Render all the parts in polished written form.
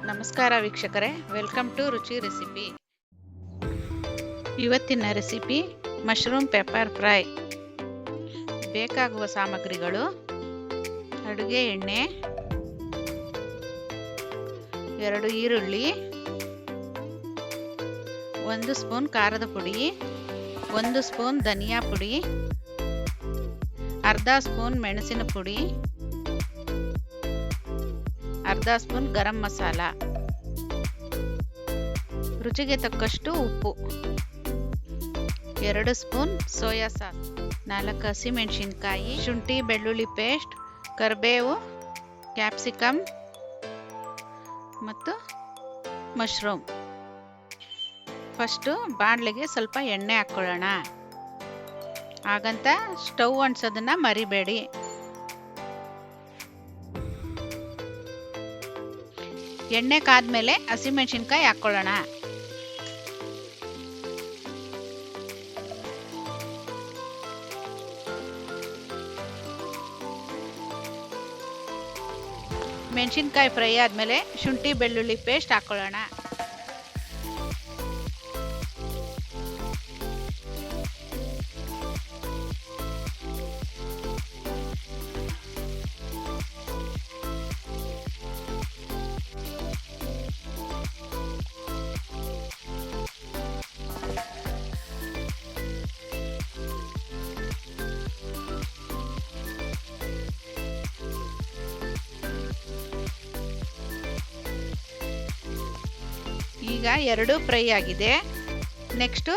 ನಮಸ್ಕಾರ ವೀಕ್ಷಕರೇ, welcome to ರುಚಿ ರೆಸಿಪಿ. ಇವತ್ತಿನ ರೆಸಿಪಿ ಮಶ್ರೂಮ್ ಪೆಪ್ಪರ್ ಫ್ರೈ. ಬೇಕಾಗುವ ಸಾಮಗ್ರಿಗಳು: ಅಡುಗೆ ಎಣ್ಣೆ, 2 ಈರುಳ್ಳಿ, 1 ಸ್ಪೂನ್ ಖಾರದ ಪುಡಿ, 1 ಸ್ಪೂನ್ ಧನಿಯಾ ಪುಡಿ, ಅರ್ಧ ಸ್ಪೂನ್ ಮೆಣಸಿನ ಪುಡಿ, ಅರ್ಧ ಸ್ಪೂನ್ ಗರಂ ಮಸಾಲ, ರುಚಿಗೆ ತಕ್ಕಷ್ಟು ಉಪ್ಪು, 2 ಸ್ಪೂನ್ ಸೋಯಾ ಸಾಸ್, 4 ಹಸಿಮೆಣಸಿನಕಾಯಿ, ಶುಂಠಿ ಬೆಳ್ಳುಳ್ಳಿ ಪೇಸ್ಟ್, ಕರಿಬೇವು, ಕ್ಯಾಪ್ಸಿಕಮ್ ಮತ್ತು ಮಶ್ರೂಮ್. ಫಸ್ಟು ಬಾಣಲೆಗೆ ಸ್ವಲ್ಪ ಎಣ್ಣೆ ಹಾಕ್ಕೊಳ್ಳೋಣ. ಹಾಗಂತ ಸ್ಟವ್ ಅಂಟಿಸೋದನ್ನ ಮರಿಬೇಡಿ. ಎಣ್ಣೆ ಕಾದ್ಮೇಲೆ ಹಸಿಮೆಣಸಿನಕಾಯಿ ಹಾಕ್ಕೊಳ್ಳೋಣ. ಮೆಣಸಿನಕಾಯಿ ಫ್ರೈ ಆದಮೇಲೆ ಶುಂಠಿ ಬೆಳ್ಳುಳ್ಳಿ ಪೇಸ್ಟ್ ಹಾಕ್ಕೊಳ್ಳೋಣ. ಈಗ 2 ಫ್ರೈ ಆಗಿದೆ. ನೆಕ್ಸ್ಟು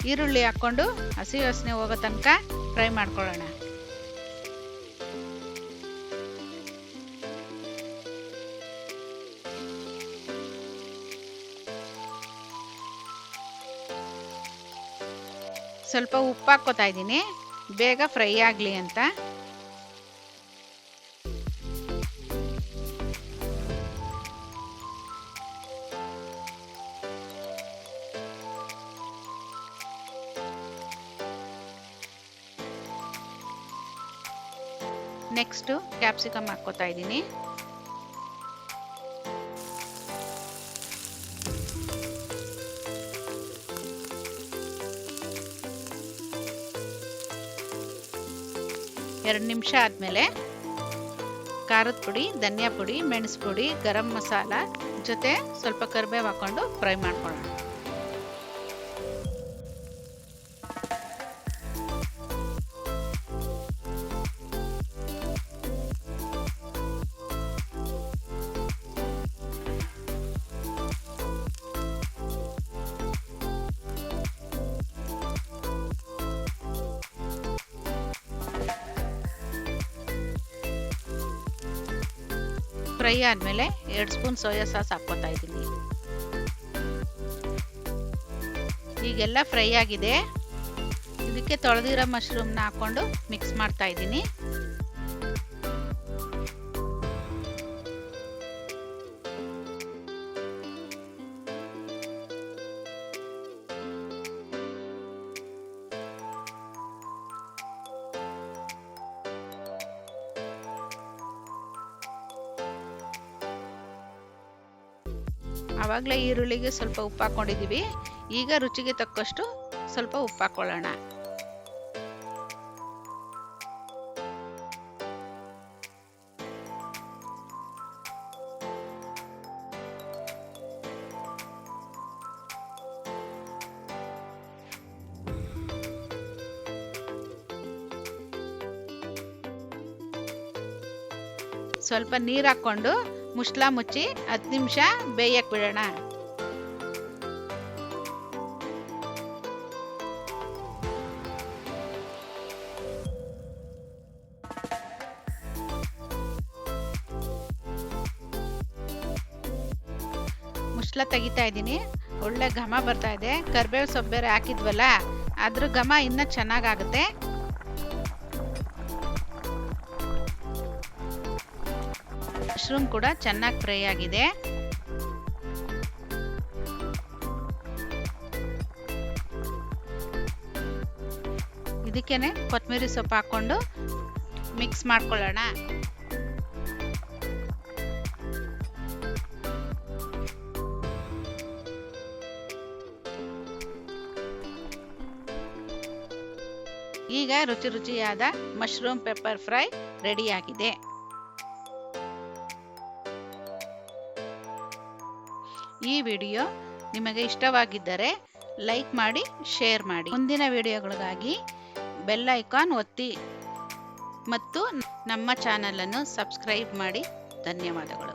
ಈರುಳ್ಳಿ ಹಾಕ್ಕೊಂಡು ಹಸಿ ವಾಸನೆ ಹೋಗೋ ತನಕ ಫ್ರೈ ಮಾಡ್ಕೊಳ್ಳೋಣ. ಸ್ವಲ್ಪ ಉಪ್ಪು ಹಾಕ್ಕೋತಾ ಇದ್ದೀನಿ, ಬೇಗ ಫ್ರೈ ಆಗಲಿ ಅಂತ. ನೆಕ್ಸ್ಟು ಕ್ಯಾಪ್ಸಿಕಮ್ ಹಾಕ್ಕೋತಾ ಇದ್ದೀನಿ. ಎರಡು ನಿಮಿಷ ಆದಮೇಲೆ ಖಾರದ ಪುಡಿ, ಧನಿಯಾ ಪುಡಿ, ಮೆಣಸು ಪುಡಿ, ಗರಂ ಮಸಾಲ ಜೊತೆ ಸ್ವಲ್ಪ ಕರಿಬೇವು ಹಾಕ್ಕೊಂಡು ಫ್ರೈ ಮಾಡ್ಕೊಳ್ಳೋಣ. ಫ್ರೈ ಆದಮೇಲೆ 2 ಸ್ಪೂನ್ ಸೋಯಾ ಸಾಸ್ ಹಾಕ್ಕೋತಾ ಇದ್ದೀನಿ. ಈಗೆಲ್ಲ ಫ್ರೈ ಆಗಿದೆ. ಇದಕ್ಕೆ ತೊಳೆದಿರೋ ಮಶ್ರೂಮ್ನ ಹಾಕ್ಕೊಂಡು ಮಿಕ್ಸ್ ಮಾಡ್ತಾ ಇದ್ದೀನಿ. ಆವಾಗಲೇ ಈರುಳ್ಳಿಗೆ ಸ್ವಲ್ಪ ಉಪ್ಪು ಹಾಕ್ಕೊಂಡಿದ್ದೀವಿ. ಈಗ ರುಚಿಗೆ ತಕ್ಕಷ್ಟು ಸ್ವಲ್ಪ ಉಪ್ಪು ಹಾಕ್ಕೊಳ್ಳೋಣ. ಸ್ವಲ್ಪ ನೀರು ಹಾಕ್ಕೊಂಡು ಮುಚ್ಚಳ ಮುಚ್ಚಿ 10 ನಿಮಿಷ ಬೇಯಕ್ಕೆ ಬಿಡೋಣ. ಮುಚ್ಚಳ ತೆಗಿತಾ ಇದ್ದೀನಿ. ಒಳ್ಳೆ ಘಮ ಬರ್ತಾ ಇದೆ. ಕರಿಬೇವು ಸೊಪ್ಪು ಬೇರೆ ಹಾಕಿದ್ವಲ್ಲ, ಅದ್ರ ಘಮ ಇನ್ನೂ ಚೆನ್ನಾಗಾಗುತ್ತೆ. ಮಶ್ರೂಮ್ ಕೂಡ ಚೆನ್ನಾಗಿ ಫ್ರೈ ಆಗಿದೆ. ಇದಕ್ಕೇನೆ ಕೊತ್ತಂಬರಿ ಸೊಪ್ಪು ಹಾಕ್ಕೊಂಡು ಮಿಕ್ಸ್ ಮಾಡ್ಕೊಳ್ಳೋಣ. ಈಗ ರುಚಿ ರುಚಿಯಾದ ಮಶ್ರೂಮ್ ಪೆಪ್ಪರ್ ಫ್ರೈ ರೆಡಿಯಾಗಿದೆ. ಈ ವಿಡಿಯೋ ನಿಮಗೆ ಇಷ್ಟವಾಗಿದ್ದರೆ ಲೈಕ್ ಮಾಡಿ, ಶೇರ್ ಮಾಡಿ. ಮುಂದಿನ ವಿಡಿಯೋಗಳಿಗಾಗಿ ಬೆಲ್ ಐಕಾನ್ ಒತ್ತಿ ಮತ್ತು ನಮ್ಮ ಚಾನಲ್ ಅನ್ನು ಸಬ್ಸ್ಕ್ರೈಬ್ ಮಾಡಿ. ಧನ್ಯವಾದಗಳು.